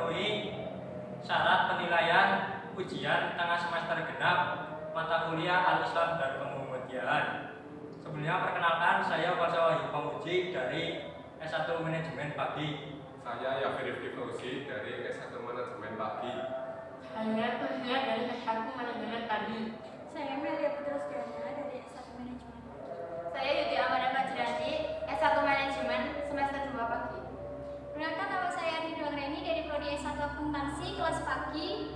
memenuhi syarat penilaian ujian tengah semester genap mata kuliah Al-Islam dan Kemuhamadiyahan. Sebelumnya perkenalkan, saya Fasa Wahyu Pamuji dari S1 Manajemen Pagi. Saya Yafir Rifki Fauzi dari S1 Manajemen Pagi. Saya Tusia dari S1 Manajemen Pagi. Saya Melia Putra Setiana dari S1 Manajemen. Saya Yuti Amanda Majrani, S1 Manajemen semester 2 Pagi. Perkenalkan, nama saya Andi Reni dari Prodi S1 Akuntansi kelas Pagi.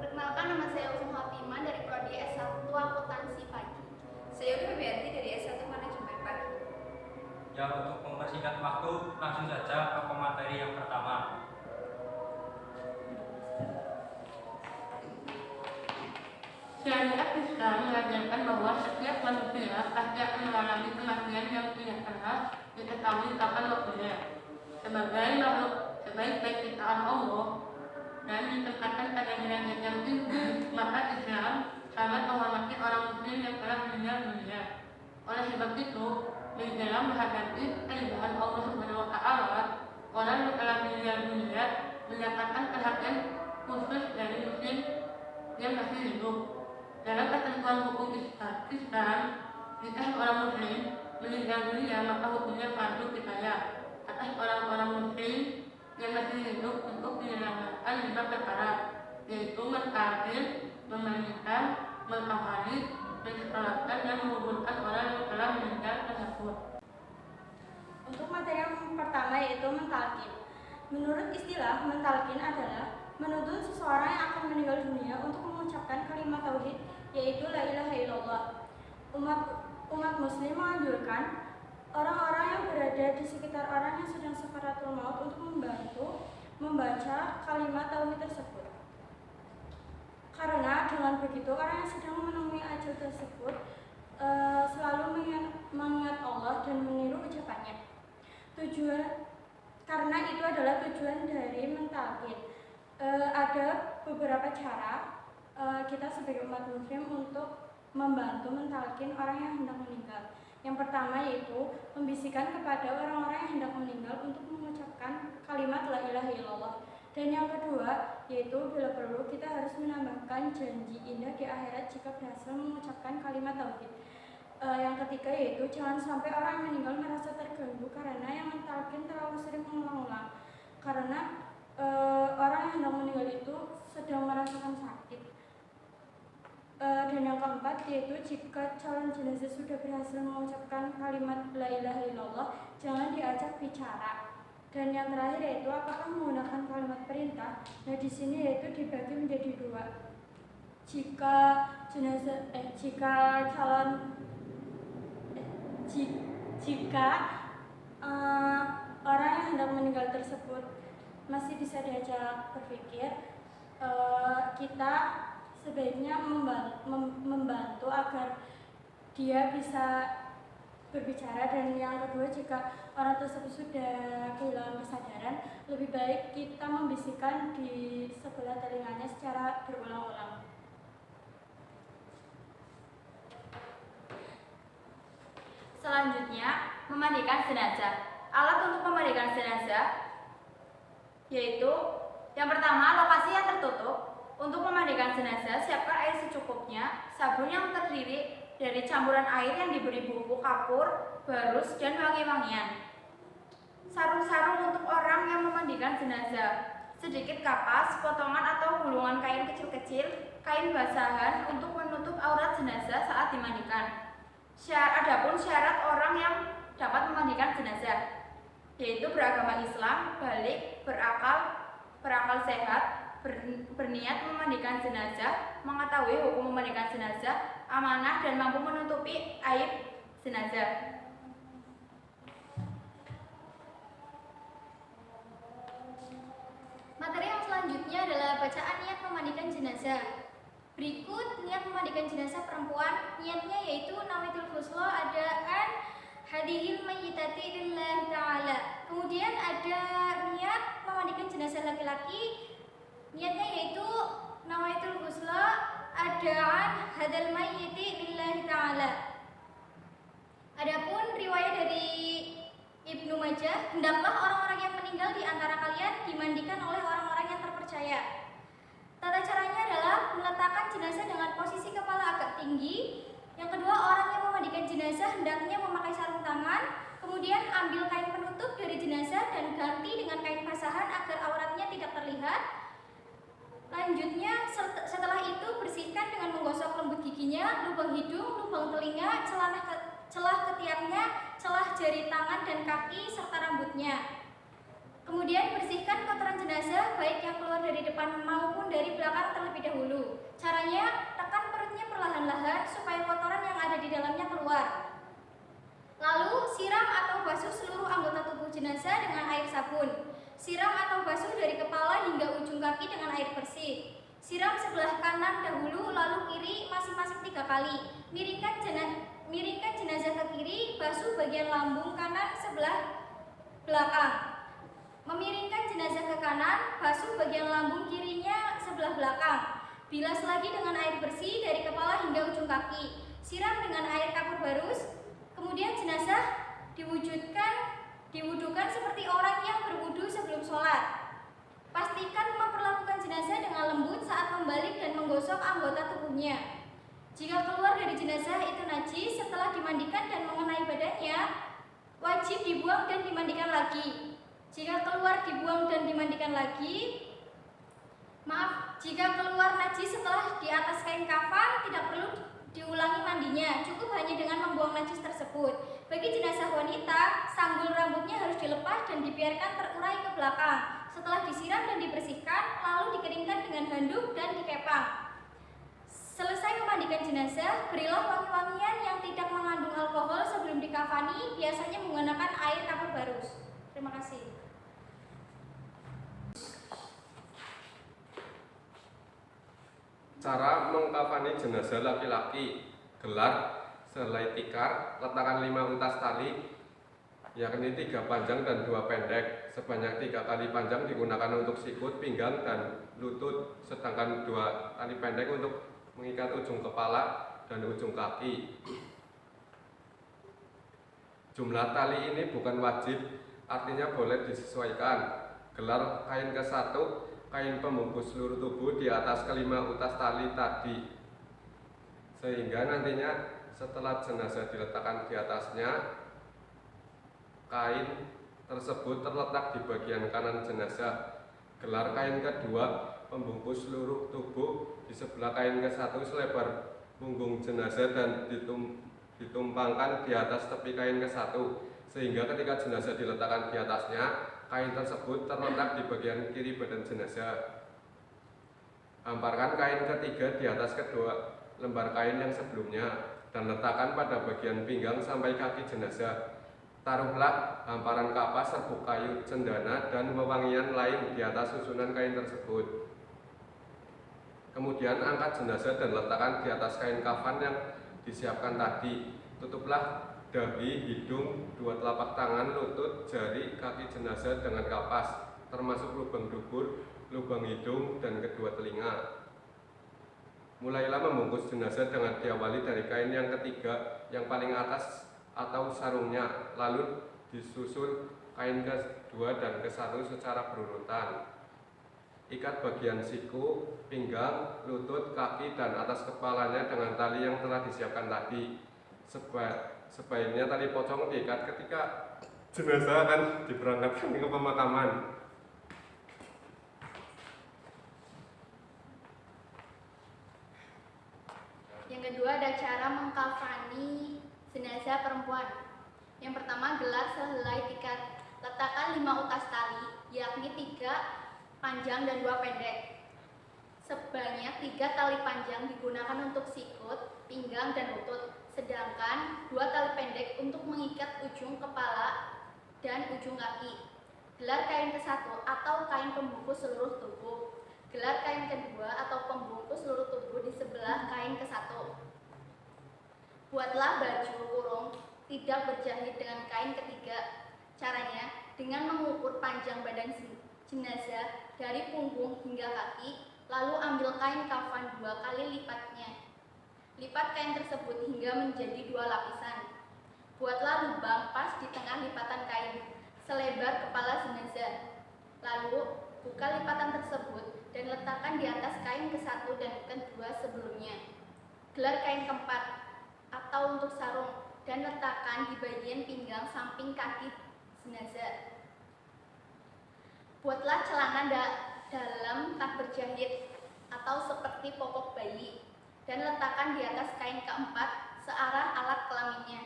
Perkenalkan, nama saya Usum Fatimah dari Prodi S1 Akuntansi Pagi. Saya Yudi Febianti dari S1 Manajemen Pagi. Ya, untuk mempersingkat waktu, langsung saja ke materi yang pertama. Syariat Islam mengajarkan bahwa setiap manusia pasti akan mengalami kematian yang tidak pernah diketahui kapan waktunya. Sebagai makhluk sebaik-baik ciptaan Allah dan ditempatkan pada derajat yang tinggi, maka Islam sangat menghormati orang muslim yang telah meninggal dunia. Oleh sebab itu, di dalam menghadapi keindahan Allah Subhanahu wa Ta'ala, orang yang telah meninggal dunia mendapatkan perhatian khusus dari muslim yang masih hidup. Dalam ketentuan hukum Islam, jika seorang muslim meninggal dunia maka hukumnya fardu kifayah atas orang-orang muslim yang masih hidup untuk menyelamatkan 5 perkara, yaitu mentakdir, memandikan, mengkafani, mensekolahkan dan menguburkan orang yang telah meninggal tersebut. Untuk materi yang pertama yaitu mentalkin. Menurut istilah, mentalkin adalah menuntun seseorang yang akan meninggal dunia untuk mengucapkan kalimat tauhid, yaitu la ilaha illallah. Umat muslim menganjurkan orang-orang yang berada di sekitar orang yang sedang sakaratul maut untuk membantu membaca kalimat tauhid tersebut. Karena dengan begitu orang yang sedang menemui ajal tersebut selalu mengingat Allah dan meniru ucapannya. Karena itu adalah tujuan dari mentalkin. Ada beberapa cara kita sebagai umat muslim untuk membantu mentalkin orang yang hendak meninggal. Yang pertama yaitu membisikkan kepada orang-orang yang hendak meninggal untuk mengucapkan kalimat la ilaha illallah. Dan yang kedua yaitu bila perlu kita harus menambahkan janji indah di akhirat jika berhasil mengucapkan kalimat tauhid. Yang ketiga yaitu jangan sampai orang yang meninggal merasa terganggu karena yang mentalkin terlalu sering mengulang-ulang. Karena orang yang hendak meninggal itu sedang merasakan sakit. Dan yang keempat yaitu jika calon jenazah sudah berhasil mengucapkan kalimat la ilaha illallah, jangan diajak bicara. Dan yang terakhir yaitu apakah menggunakan kalimat perintah. Nah di sini yaitu dibagi menjadi 2. Jika orang yang hendak meninggal tersebut masih bisa diajak berpikir, kita sebaiknya membantu agar dia bisa berbicara. Dan yang kedua, jika orang tersebut sudah kehilangan kesadaran, lebih baik kita membisikkan di sebelah telinganya secara berulang-ulang. Selanjutnya, memandikan jenazah. Alat untuk memandikan jenazah yaitu yang pertama, lokasi yang tertutup. Untuk memandikan jenazah, siapkan air secukupnya, sabun yang terdiri dari campuran air yang diberi bumbu kapur, barus, dan wangi-wangian. Sarung-sarung untuk orang yang memandikan jenazah. Sedikit kapas, potongan atau gulungan kain kecil-kecil, kain basahan untuk menutup aurat jenazah saat dimandikan. Adapun syarat orang yang dapat memandikan jenazah, yaitu beragama Islam, balik, berakal sehat, berniat memandikan jenazah, mengetahui hukum memandikan jenazah, amanah, dan mampu menutupi aib jenazah. Materi yang selanjutnya adalah bacaan niat memandikan jenazah. Berikut niat memandikan jenazah perempuan. Niatnya yaitu nawaitul ghusla adaan hadihil mayyitati lillahi ta'ala. Kemudian ada niat memandikan jenazah laki-laki. Niatnya yaitu nawaitul ghusla adaan hadal mayyiti lillahi ta'ala. Adapun riwayat dari Ibnu Majah, hendaklah orang-orang yang meninggal di antara kalian dimandikan oleh orang-orang jenazah dengan posisi kepala agak tinggi. Yang kedua, orang yang memandikan jenazah hendaknya memakai sarung tangan. Kemudian ambil kain penutup dari jenazah dan ganti dengan kain basahan agar auratnya tidak terlihat. Lanjutnya, setelah itu bersihkan dengan menggosok lembut giginya, lubang hidung, lubang telinga, celah ketiaknya, celah jari tangan dan kaki, serta rambutnya. Kemudian bersihkan kotoran jenazah baik yang keluar dari depan maupun dari belakang terlebih dahulu. Caranya, tekan perutnya perlahan-lahan supaya kotoran yang ada di dalamnya keluar. Lalu, siram atau basuh seluruh anggota tubuh jenazah dengan air sabun. Siram atau basuh dari kepala hingga ujung kaki dengan air bersih. Siram sebelah kanan dahulu, lalu kiri masing-masing 3 kali. Miringkan jenazah ke kiri, basuh bagian lambung kanan sebelah belakang. Memiringkan jenazah ke kanan, basuh bagian lambung kirinya sebelah belakang. Bilas lagi dengan air bersih dari kepala hingga ujung kaki. Siram dengan air kapur barus. Kemudian jenazah diwudukan seperti orang yang berwudu sebelum sholat. Pastikan memperlakukan jenazah dengan lembut saat membalik dan menggosok anggota tubuhnya. Jika keluar dari jenazah itu najis setelah dimandikan dan mengenai badannya, wajib dibuang dan dimandikan lagi. Jika keluar dibuang dan dimandikan lagi, jika keluar najis setelah di atas kain kafan, tidak perlu diulangi mandinya, cukup hanya dengan membuang najis tersebut. Bagi jenazah wanita, sanggul rambutnya harus dilepas dan dibiarkan terurai ke belakang. Setelah disiram dan dibersihkan, lalu dikeringkan dengan handuk dan dikepang. Selesai memandikan jenazah, berilah wangi-wangian yang tidak mengandung alkohol sebelum dikafani, biasanya menggunakan air kapur barus. Terima kasih. Cara mengkafani jenazah laki-laki. Gelar selai tikar, letakkan 5 utas tali, yakni 3 panjang dan 2 pendek. Sebanyak 3 kali panjang digunakan untuk sikut, pinggang, dan lutut, sedangkan 2 tali pendek untuk mengikat ujung kepala dan ujung kaki. Jumlah tali ini bukan wajib, artinya boleh disesuaikan. Gelar kain ke-1, kain pembungkus seluruh tubuh di atas ke-5 utas tali tadi, sehingga nantinya setelah jenazah diletakkan di atasnya, kain tersebut terletak di bagian kanan jenazah. Gelar kain kedua, pembungkus seluruh tubuh di sebelah kain ke-1 selebar punggung jenazah dan ditumpangkan di atas tepi kain ke-1, sehingga ketika jenazah diletakkan di atasnya, kain tersebut terletak di bagian kiri badan jenazah. Hamparkan kain ketiga di atas kedua lembar kain yang sebelumnya dan letakkan pada bagian pinggang sampai kaki jenazah. Taruhlah hamparan kapas, serbuk kayu, cendana, dan wewangian lain di atas susunan kain tersebut. Kemudian angkat jenazah dan letakkan di atas kain kafan yang disiapkan tadi. Tutuplah dahi, hidung, 2 telapak tangan, lutut, jari, kaki jenazah dengan kapas, termasuk lubang dubur, lubang hidung, dan kedua telinga. Mulailah membungkus jenazah dengan diawali dari kain yang ketiga, yang paling atas atau sarungnya, lalu disusul kain kedua dan ke-1 secara berurutan. Ikat bagian siku, pinggang, lutut, kaki, dan atas kepalanya dengan tali yang telah disiapkan tadi. Sebaiknya tali pocong diikat ketika jenazah akan diberangkatkan ke pemakaman. Yang kedua ada cara mengkafani jenazah perempuan. Yang pertama, gelar sehelai tikar. Letakkan 5 utas tali, yakni 3 panjang dan 2 pendek. Sebanyak 3 tali panjang digunakan untuk sikut, pinggang, dan lutut, sedangkan 2 tali pendek untuk mengikat ujung kepala dan ujung kaki. Gelar kain ke-1 atau kain pembungkus seluruh tubuh. Gelar kain kedua atau pembungkus seluruh tubuh di sebelah kain ke-1. Buatlah baju kurung tidak berjahit dengan kain ketiga. Caranya dengan mengukur panjang badan jenazah dari punggung hingga kaki, lalu ambil kain kafan 2 kali lipatnya. Lipat kain tersebut hingga menjadi 2 lapisan. Buatlah lubang pas di tengah lipatan kain, selebar kepala jenazah. Lalu buka lipatan tersebut dan letakkan di atas kain ke-1 dan ke-2 sebelumnya. Gelar kain keempat atau untuk sarung dan letakkan di bagian pinggang samping kaki jenazah. Buatlah celana dalam tak berjahit atau seperti popok bayi dan letakkan di atas kain keempat searah alat kelaminnya.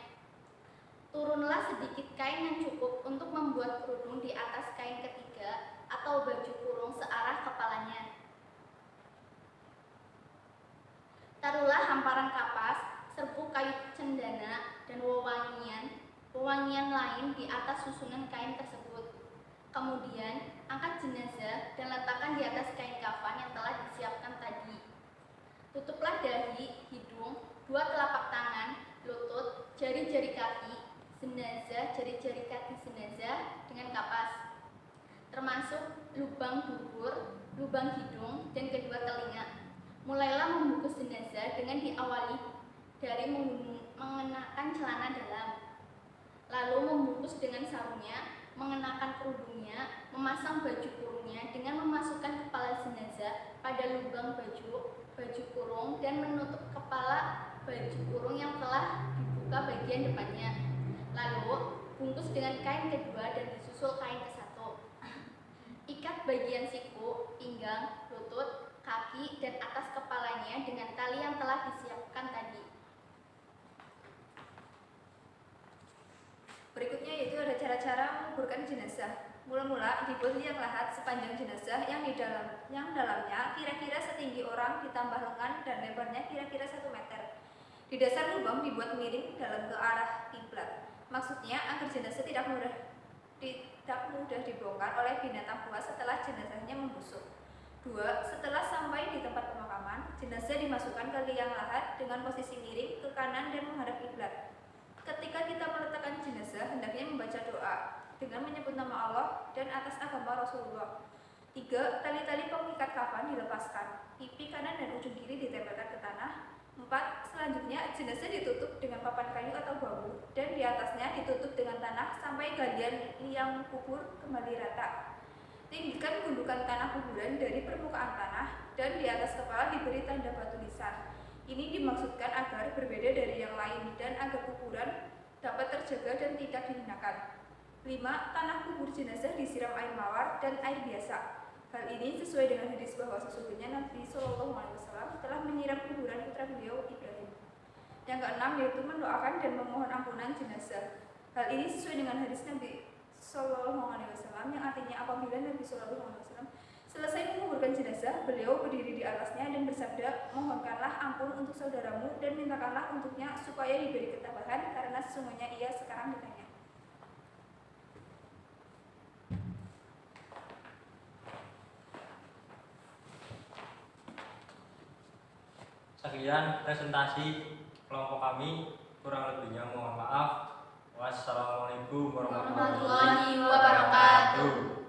Turunlah sedikit kain yang cukup untuk membuat kerudung di atas kain ketiga atau baju kurung searah kepalanya. Taruhlah hamparan kapas, serbuk kayu cendana, dan wewangian lain di atas susunan kain tersebut. Kemudian, angkat jenazah dan letakkan di atas kain kafan yang telah disiapkan tadi. Tutuplah dahi, hidung, 2 telapak tangan, lutut, jari-jari kaki jenazah, jari-jari kaki jenazah dengan kapas, termasuk lubang dubur, lubang hidung, dan kedua telinga. Mulailah membungkus jenazah dengan diawali dari mengenakan celana dalam, lalu membungkus dengan sarungnya, mengenakan kerudungnya, memasang baju kurungnya dengan memasukkan kepala jenazah pada lubang baju kurung dan menutup kepala baju kurung yang telah dibuka bagian depannya. Lalu bungkus dengan kain kedua dan disusul kain ke-1. Ikat bagian siku, pinggang, lutut, kaki, dan atas kepalanya dengan tali yang telah disiapkan tadi. Berikutnya yaitu ada cara-cara menguburkan jenazah. Mula-mula dibuat liang lahat sepanjang jenazah yang dalamnya kira-kira setinggi orang ditambah lengan dan lebarnya kira-kira 1 meter. Di dasar lubang dibuat miring dalam ke arah kiblat. Maksudnya agar jenazah tidak mudah dibongkar oleh binatang buas setelah jenazahnya membusuk. 2. Setelah sampai di tempat pemakaman, jenazah dimasukkan ke liang lahat dengan posisi miring ke kanan dan menghadap kiblat. Ketika kita meletakkan jenazah, hendaknya membaca doa dengan menyebut nama Allah dan atas agama Rasulullah. 3. Tali-tali pengikat kafan dilepaskan, pipi kanan dan ujung kiri ditempelkan ke tanah. 4. Selanjutnya, jenazah ditutup dengan papan kayu atau bambu dan di atasnya ditutup dengan tanah sampai galian liang kubur kembali rata. Tinggikan gundukan tanah kuburan dari permukaan tanah dan di atas kepala diberi tanda batu nisan. Ini dimaksudkan agar berbeda dari yang lain dan agar kuburan dapat terjaga dan tidak dihinakan. 5. Tanah kubur jenazah disiram air mawar dan air biasa. Hal ini sesuai dengan hadis bahwa sesungguhnya Nabi SAW telah menyiram kuburan putra beliau Ibrahim. Yang ke-6 yaitu mendoakan dan memohon ampunan jenazah. Hal ini sesuai dengan hadis Nabi SAW yang artinya apabila Nabi SAW selesai menguburkan jenazah, beliau berdiri di atasnya dan bersabda, mohonkanlah ampun untuk saudaramu dan mintakanlah untuknya supaya diberi ketabahan karena sesungguhnya ia sekarang ditanya. Sekian presentasi kelompok kami, kurang lebihnya mohon maaf. Wassalamualaikum warahmatullahi Warahmatullahi wabarakatuh.